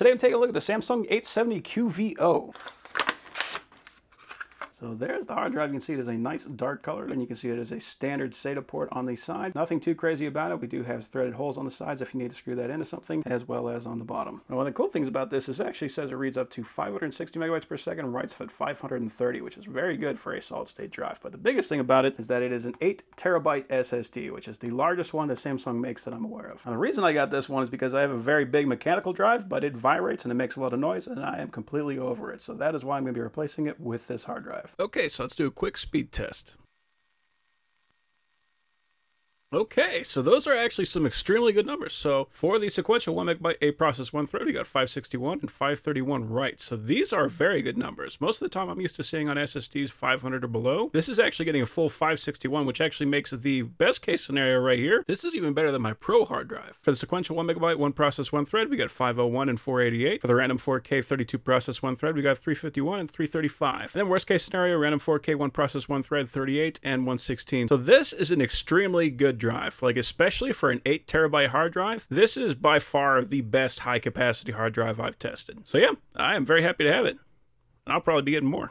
Today I'm taking a look at the Samsung 870 QVO. So there's the hard drive. You can see it is a nice dark color, and you can see it is a standard SATA port on the side. Nothing too crazy about it. We do have threaded holes on the sides if you need to screw that into something, as well as on the bottom. Now, one of the cool things about this is it actually says it reads up to 560 megabytes per second, writes at 530, which is very good for a solid state drive. But the biggest thing about it is that it is an 8 terabyte SSD, which is the largest one that Samsung makes that I'm aware of. Now, the reason I got this one is because I have a very big mechanical drive, but it vibrates and it makes a lot of noise, and I am completely over it. So that is why I'm going to be replacing it with this hard drive. Okay, so let's do a quick speed test. Okay, so those are actually some extremely good numbers. So for the sequential 1 megabyte 8 process 1 thread, we got 561 and 531 writes. So these are very good numbers. Most of the time I'm used to seeing on SSDs 500 or below. This is actually getting a full 561, which actually makes the best case scenario right here. This is even better than my Pro hard drive. For the sequential 1 megabyte 1 process 1 thread, we got 501 and 488. For the random 4K 32 process 1 thread, we got 351 and 335. And then worst case scenario, random 4K 1 process 1 thread, 38 and 116. So this is an extremely good drive, like especially for an 8 terabyte hard drive. This is by far the best high capacity hard drive I've tested. So yeah, I am very happy to have it, and I'll probably be getting more.